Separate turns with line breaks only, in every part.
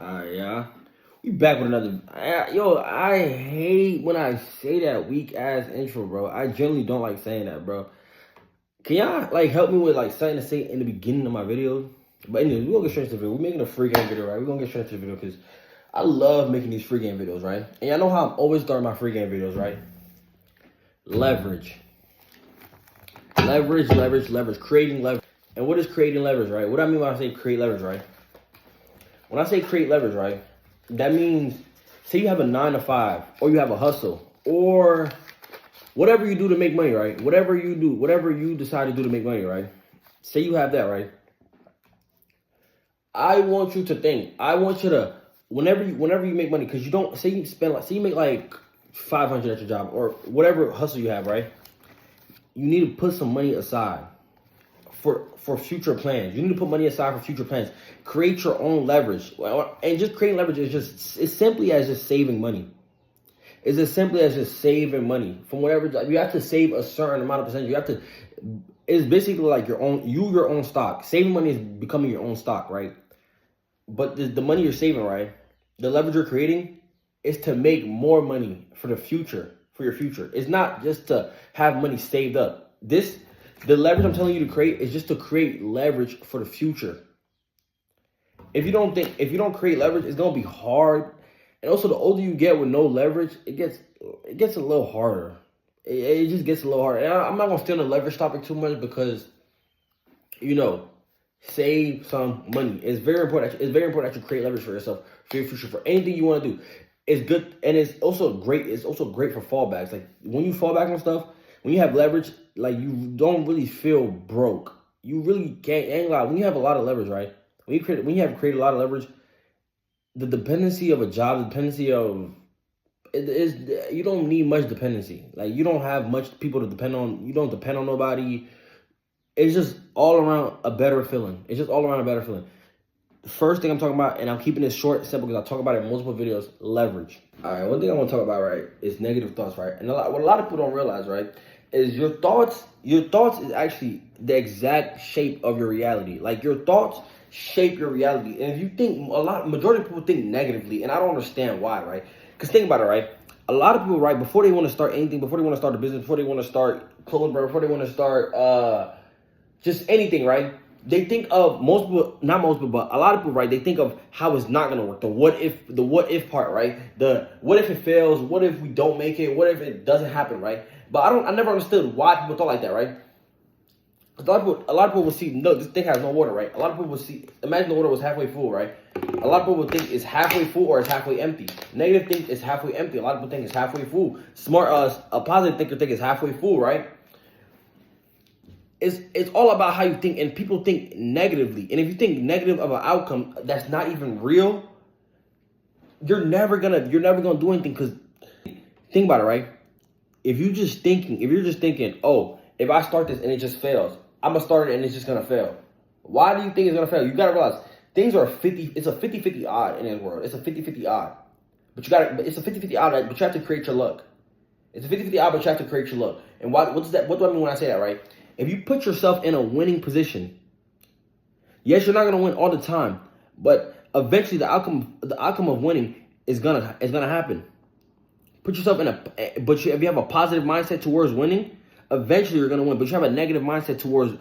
Yeah. We back with another. Yo, I hate when I say that weak ass intro, bro. I generally don't like saying that, bro. Can y'all like help me with like something to say in the beginning of my videos? But anyways, we're gonna get straight to the video. We're making a free game video, right? We're gonna get straight to the video because I love making these free game videos, right? And y'all know how I'm always starting my free game videos, right? Leverage. Leverage. Creating leverage. And what is creating leverage, right? What do I mean when I say create leverage, right? When I say create leverage, right? That means, say you have a 9 to 5, or you have a hustle, or whatever you do to make money, right? Whatever you decide to do to make money, right? Say you have that, right? I want you to think. I want you to, whenever you make money, because you don't, say you make like 500 at your job, or whatever hustle you have, right? You need to put some money aside for future plans. You need to put money aside for future plans. Create your own leverage. And just creating leverage is just, it's simply as just saving money. It's as simply as just saving money from whatever. You have to save a certain amount of percentage. You have to, it's basically like your own stock. Saving money is becoming your own stock, right? But the money you're saving, right? The leverage you're creating is to make more money for the future, for your future. It's not just to have money saved up. The leverage I'm telling you to create is just to create leverage for the future. If you don't create leverage, it's gonna be hard. And also, the older you get with no leverage, it gets a little harder. It just gets a little harder. And I'm not gonna stay on the leverage topic too much because, save some money. It's very important. It's very important that you create leverage for yourself, for your future, for anything you want to do. It's good, and it's also great. It's also great for fallbacks. Like when you fall back on stuff, when you have leverage, like you don't really feel broke. You really can't. Ain't lie. When you have a lot of leverage, right? When you have created a lot of leverage, the dependency of a job, the dependency of it is, you don't need much dependency. Like you don't have much people to depend on. You don't depend on nobody. It's just all around a better feeling. It's just all around a better feeling. The first thing I'm talking about, and I'm keeping this short and simple because I talk about it in multiple videos, leverage. All right, one thing I want to talk about, right, is negative thoughts, right? And what a lot of people don't realize, right, is your thoughts is actually the exact shape of your reality. Like your thoughts shape your reality. And if you think, majority of people think negatively, and I don't understand why, right? Because think about it, right? A lot of people, right, before they want to start anything, before they want to start a business, before they want to start clothing brand, before they want to start just anything, right? They think of most people, not most people, but a lot of people, right? They think of how it's not gonna work. The what if part, right? The what if it fails? What if we don't make it? What if it doesn't happen, right? But I never understood why people thought like that, right? Because a lot of people will see, no, this thing has no water, right? A lot of people will see, imagine the water was halfway full, right? A lot of people would think it's halfway full or it's halfway empty. Negative think it's halfway empty. A lot of people think it's halfway full. A positive thinker think it's halfway full, right? It's all about how you think, and people think negatively. And if you think negative of an outcome that's not even real, you're never gonna do anything. Because think about it, right? If you're just thinking, oh, if I start this and it just fails, I'm gonna start it and it's just gonna fail. Why do you think it's gonna fail? You gotta realize things are 50. It's a 50-50 odd in this world. It's a 50-50 odd. It's a 50-50 odd, but you have to create your luck. It's a 50-50 odd, but you have to create your luck. And what do I mean when I say that, right? If you put yourself in a winning position, yes, you're not gonna win all the time, but eventually the outcome of winning is gonna happen. Put yourself if you have a positive mindset towards winning, eventually you're gonna win. But you have a negative mindset towards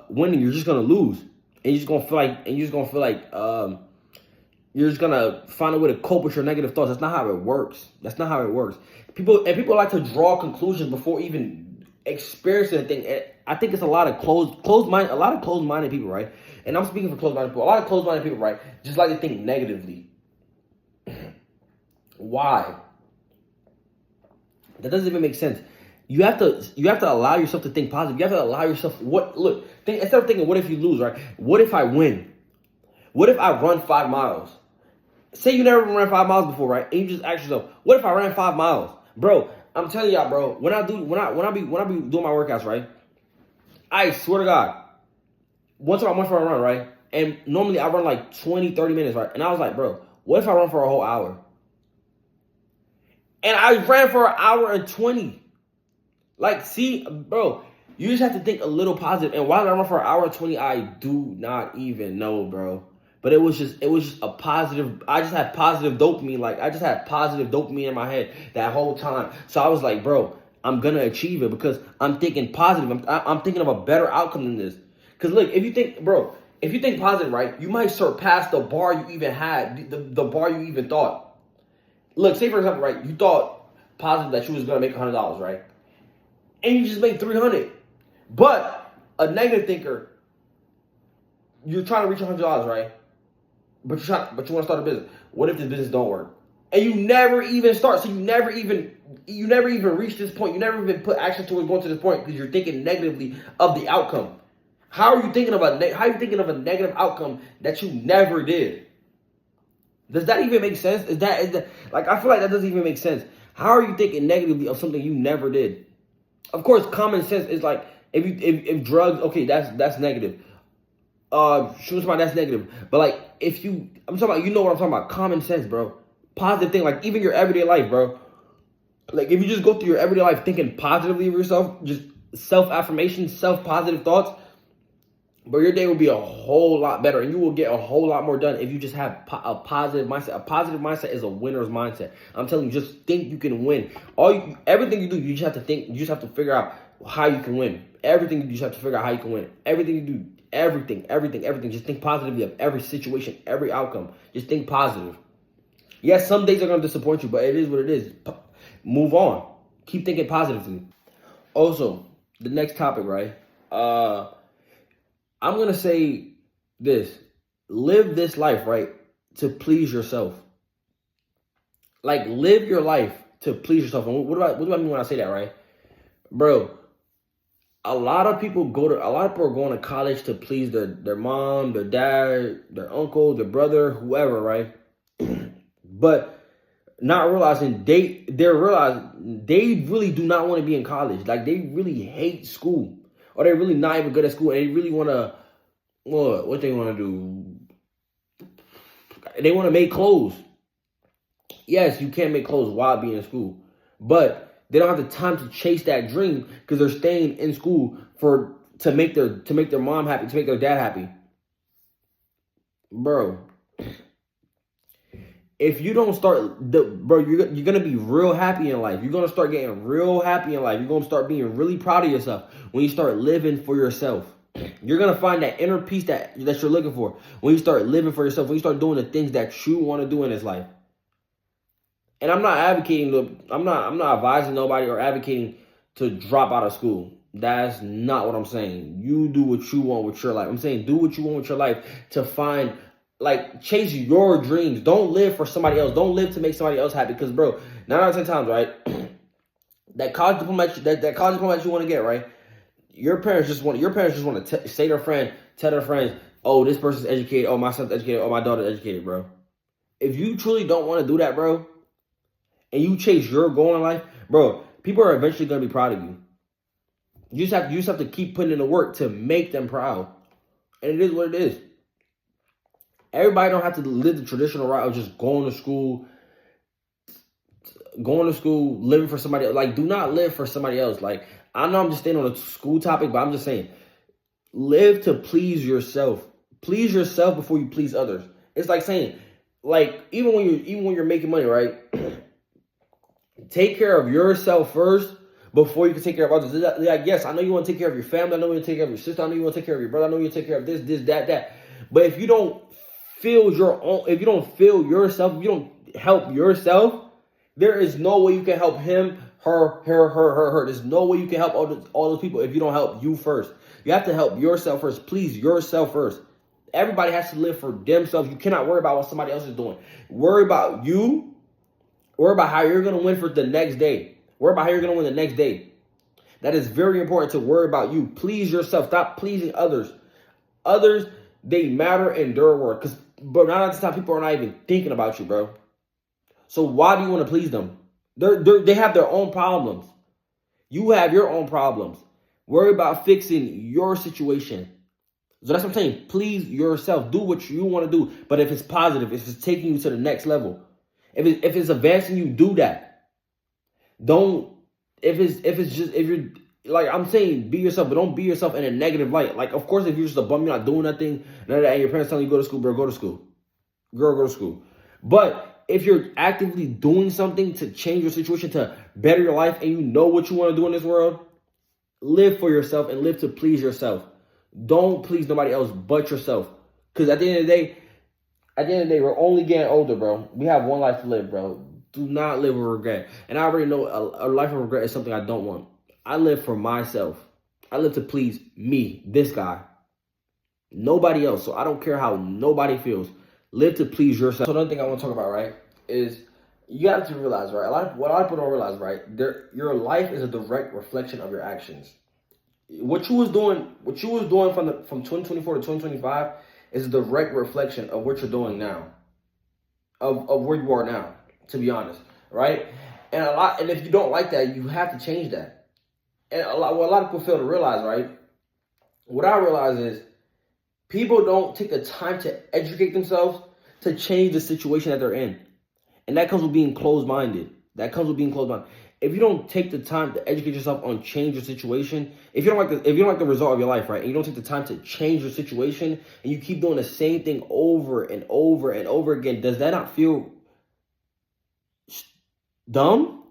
winning, you're just gonna lose, and you're just gonna feel like you're just gonna find a way to cope with your negative thoughts. That's not how it works. People like to draw conclusions before even experiencing a thing. I think it's a lot of closed-minded people, right? And I'm speaking for closed-minded people. A lot of closed-minded people, right, just like to think negatively. Why? That doesn't even make sense. You have to allow yourself to think positive. You have to allow yourself instead of thinking, what if you lose, right? What if I win? What if I run 5 miles? Say you never ran 5 miles before, right? And you just ask yourself, what if I ran 5 miles? Bro, I'm telling y'all, bro, when I be doing my workouts, right? I swear to God, one time I went for a run, right? And normally I run like 20, 30 minutes, right? And I was like, bro, what if I run for a whole hour? And I ran for an hour and 20. Like, see, bro, you just have to think a little positive. And why did I run for an hour and 20? I do not even know, bro. But it was just a positive. I just had positive dopamine. Like I just had positive dopamine in my head that whole time. So I was like, bro, I'm gonna achieve it because I'm thinking positive. I'm thinking of a better outcome than this. Because look, if you think positive, right, you might surpass the bar you even had, the bar you even thought. Look, say for example, right, you thought positive that you was gonna make $100, right, and you just made 300. But a negative thinker, you're trying to reach $100, right? But you want to start a business. What if this business don't work? And you never even start. So you never even reach this point. You never even put action towards going to this point because you're thinking negatively of the outcome. How are you thinking of a negative outcome that you never did? Does that even make sense? Is that like I feel like that doesn't even make sense. How are you thinking negatively of something you never did? Of course, common sense is like if drugs, okay, that's negative. Shooting somebody, that's negative. But like I'm talking about, you know what I'm talking about, common sense, bro. Positive thing, like even your everyday life, bro. Like if you just go through your everyday life thinking positively of yourself, just self-affirmation, self-positive thoughts, but your day will be a whole lot better and you will get a whole lot more done if you just have a positive mindset. A positive mindset is a winner's mindset. I'm telling you, just think you can win. Everything you do, you just have to think, you just have to figure out how you can win. Everything you just have to figure out how you can win. Everything you do, everything. Just think positively of every situation, every outcome. Just think positive. Yes, some days are going to disappoint you, but it is what it is. Move on. Keep thinking positively. Also, the next topic, right? I'm going to say this. Live this life, right, to please yourself. Like, live your life to please yourself. And what do I mean when I say that, right? Bro, a lot of people are going to college to please their mom, their dad, their uncle, their brother, whoever, right? But not realizing they really do not want to be in college. Like they really hate school. Or they're really not even good at school and they really want to, what they want to do? They want to make clothes. Yes, you can make clothes while being in school. But they don't have the time to chase that dream because they're staying in school to make their mom happy, to make their dad happy. Bro, if you don't start, you're going to be real happy in life. You're going to start getting real happy in life. You're going to start being really proud of yourself when you start living for yourself. You're going to find that inner peace that you're looking for when you start living for yourself, when you start doing the things that you want to do in this life. And I'm not I'm not advising nobody or advocating to drop out of school. That's not what I'm saying. You do what you want with your life. I'm saying do what you want with your life to find, like, chase your dreams. Don't live for somebody else. Don't live to make somebody else happy. Because, bro, 9 out of 10 times, right, that college diploma that you want to get, right, your parents just want to say to their friend, tell their friends, oh, this person's educated, oh, my son's educated, oh, my daughter's educated, bro. If you truly don't want to do that, bro, and you chase your goal in life, bro, people are eventually going to be proud of you. You just have to keep putting in the work to make them proud. And it is what it is. Everybody don't have to live the traditional route of just going to school, living for somebody else. Like, do not live for somebody else. Like, I know I'm just staying on a school topic, but I'm just saying, live to please yourself. Please yourself before you please others. It's like saying, like, even when you're making money, right? Take care of yourself first before you can take care of others. Like, yes, I know you want to take care of your family. I know you want to take care of your sister. I know you want to take care of your brother. I know you want to take care of this, that. But if you don't feel yourself, if you don't help yourself, there is no way you can help him, her. There's no way you can help all those people if you don't help you first. You have to help yourself first. Please yourself first. Everybody has to live for themselves. You cannot worry about what somebody else is doing. Worry about you. Worry about how you're going to win for the next day. Worry about how you're going to win the next day. That is very important to worry about you. Please yourself. Stop pleasing others. Others, they matter in their world. But not at the time, people are not even thinking about you, bro. So why do you want to please them? They have their own problems. You have your own problems. Worry about fixing your situation. So that's what I'm saying. Please yourself. Do what you want to do. But if it's positive, if it's taking you to the next level, if it's advancing you, do that. Don't, if you're like I'm saying, be yourself, but don't be yourself in a negative light. Like, of course, if you're just a bum, you're not doing nothing, none of that, and your parents telling you go to school, bro, go to school. Girl, go to school. But if you're actively doing something to change your situation, to better your life, and you know what you want to do in this world, live for yourself and live to please yourself. Don't please nobody else but yourself. Because at the end of the day, we're only getting older, bro. We have one life to live, bro. Do not live with regret. And I already know a life of regret is something I don't want. I live for myself. I live to please me, this guy. Nobody else. So I don't care how nobody feels. Live to please yourself. So another thing I want to talk about, right, is you have to realize, right, what a lot of people don't realize, right, your life is a direct reflection of your actions. What you was doing from 2024 to 2025 is a direct reflection of what you're doing now, of where you are now, to be honest, right? And if you don't like that, you have to change that. And what a lot of people fail to realize, right? What I realize is people don't take the time to educate themselves to change the situation that they're in. And that comes with being closed-minded. If you don't take the time to educate yourself on change your situation, if you don't like the result of your life, right, and you don't take the time to change your situation, and you keep doing the same thing over and over and over again, does that not feel dumb?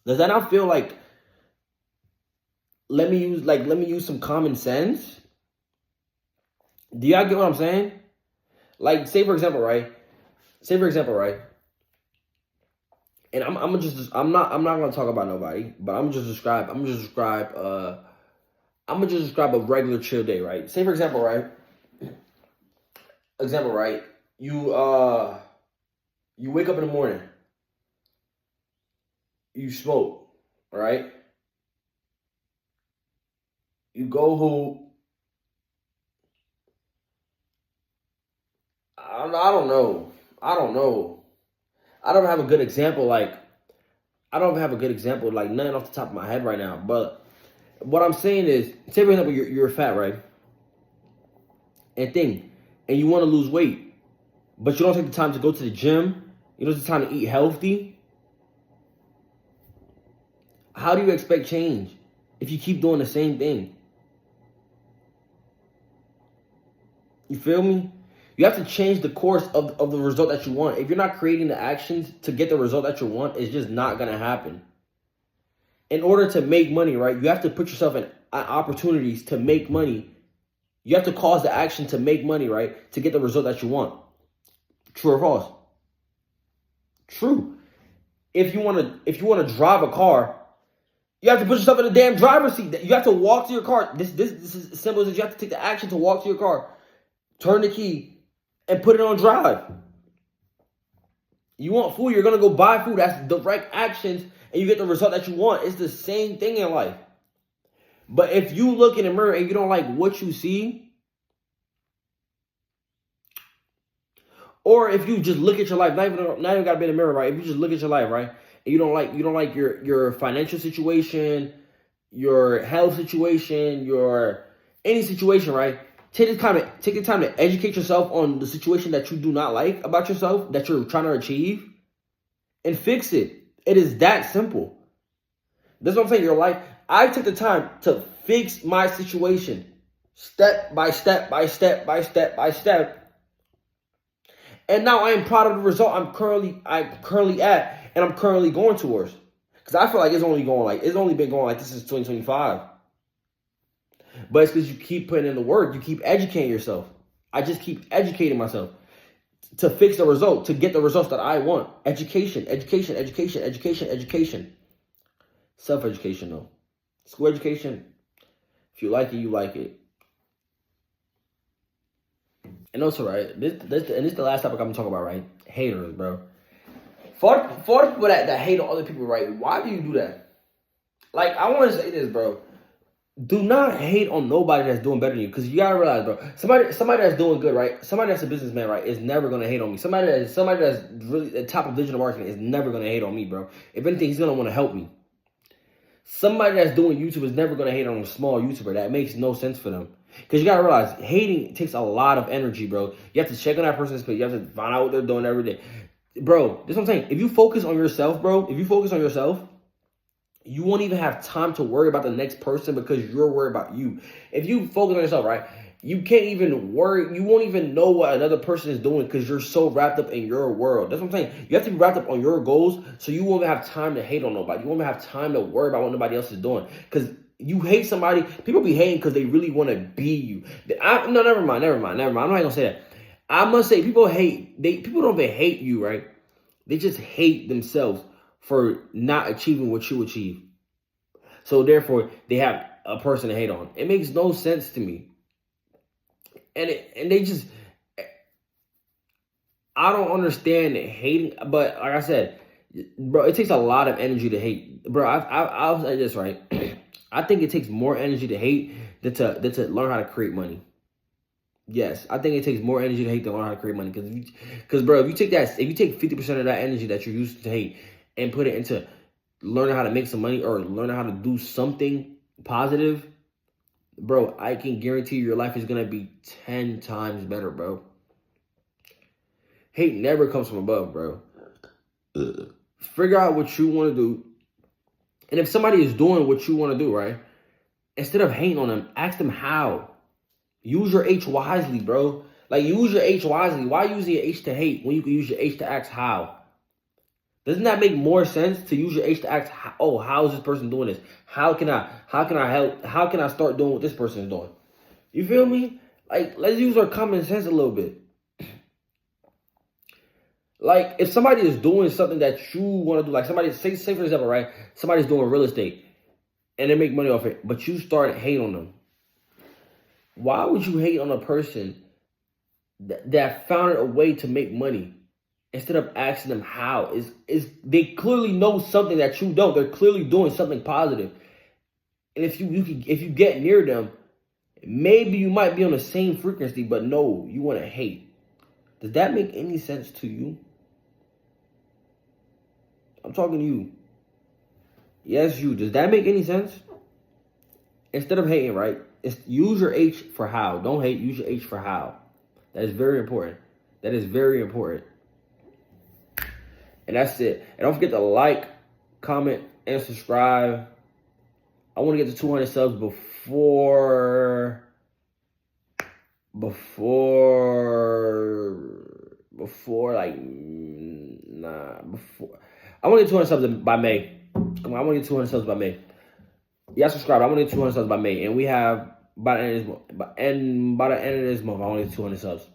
Does that not feel like let me use some common sense? Do y'all get what I'm saying? Like, say for example, right? And I'm not gonna talk about nobody, but I'm gonna just describe a regular chill day, right? Say for example, right? You wake up in the morning, you smoke, right? You go hoop. I don't know. I don't have a good example. Like, nothing off the top of my head right now. But what I'm saying is, say for example, you're fat, right? And you want to lose weight, but you don't take the time to go to the gym. You don't take the time to eat healthy. How do you expect change if you keep doing the same thing? You feel me? You have to change the course of the result that you want. If you're not creating the actions to get the result that you want, it's just not going to happen. In order to make money, right, you have to put yourself in opportunities to make money. You have to cause the action to make money, right, to get the result that you want. True or false? True. If you want to drive a car, you have to put yourself in the damn driver's seat. You have to walk to your car. This is as simple as you have to take the action to walk to your car, turn the key, and put it on drive. You want food, you're going to go buy food. That's direct actions, and you get the result that you want. It's the same thing in life. But if you look in the mirror and you don't like what you see, or if you just look at your life, not even got to be in the mirror, right? If you just look at your life, right, and you don't like your financial situation, your health situation, your any situation, right? Take the time to educate yourself on the situation that you do not like about yourself, that you're trying to achieve, and fix it. It is that simple. That's what I'm saying. Your life. I took the time to fix my situation, step by step by step by step by step, and now I am proud of the result I'm currently at, and I'm currently going towards. Because I feel like it's only been going like this since 2025. But it's because you keep putting in the work. You keep educating yourself. I just keep educating myself to fix the result, to get the results that I want. Education. Self-education, though. School education, if you like it, you like it. And also, right, this is the last topic I'm talking about, right? Haters, bro. For the people that hate on other people, right, why do you do that? Like, I want to say this, bro. Do not hate on nobody that's doing better than you, because you gotta realize, bro, somebody that's doing good, right? Somebody that's a businessman, right, is never gonna hate on me. Somebody that's really the top of digital marketing is never gonna hate on me, bro. If anything, he's gonna want to help me. Somebody that's doing YouTube is never gonna hate on a small YouTuber. That makes no sense for them. Because you gotta realize, hating takes a lot of energy, bro. You have to check on that person's page. You have to find out what they're doing every day, bro. That's what I'm saying. If you focus on yourself, bro, you won't even have time to worry about the next person because you're worried about you. If you focus on yourself, right, you can't even worry. You won't even know what another person is doing because you're so wrapped up in your world. That's what I'm saying. You have to be wrapped up on your goals so you won't have time to hate on nobody. You won't have time to worry about what nobody else is doing because you hate somebody. People be hating because they really want to be you. No, never mind. I'm not even gonna say that. I must say people hate. People don't even hate you, right? They just hate themselves for not achieving what you achieve. So therefore, they have a person to hate on. It makes no sense to me. And they just, I don't understand hating. But like I said, bro, it takes a lot of energy to hate. Bro, I'll say this, right? I think it takes more energy to hate than to learn how to create money. Yes, I think it takes more energy to hate than learn how to create money. Because bro, if you take 50% of that energy that you're used to hate and put it into learning how to make some money or learning how to do something positive, bro, I can guarantee your life is gonna be 10 times better, bro. Hate never comes from above, bro. Figure out what you want to do, and if somebody is doing what you want to do, right, instead of hating on them, ask them how. Use your H wisely, bro. Like, use your H wisely. Why use your H to hate when you can use your H to ask how? Doesn't that make more sense to use your H to ask, oh, how is this person doing this? How can I help? How can I start doing what this person is doing? You feel me? Like, let's use our common sense a little bit. Like, if somebody is doing something that you want to do, like somebody, say for example, right? Somebody's doing real estate and they make money off it, but you start hating on them. Why would you hate on a person that found a way to make money instead of asking them how? Is they clearly know something that you don't. They're clearly doing something positive. And if you get near them, maybe you might be on the same frequency, but no, you want to hate. Does that make any sense to you? I'm talking to you. Yes, you. Does that make any sense? Instead of hating, right? Use your H for how. Don't hate. Use your H for how. That is very important. That is very important. And that's it. And don't forget to like, comment, and subscribe. I want to get to 200 subs before I want to get 200 subs by May. Come on, I want to get 200 subs by May. Yeah, subscribe. I want to get 200 subs by May, and we have by the end of this month. I want to get 200 subs.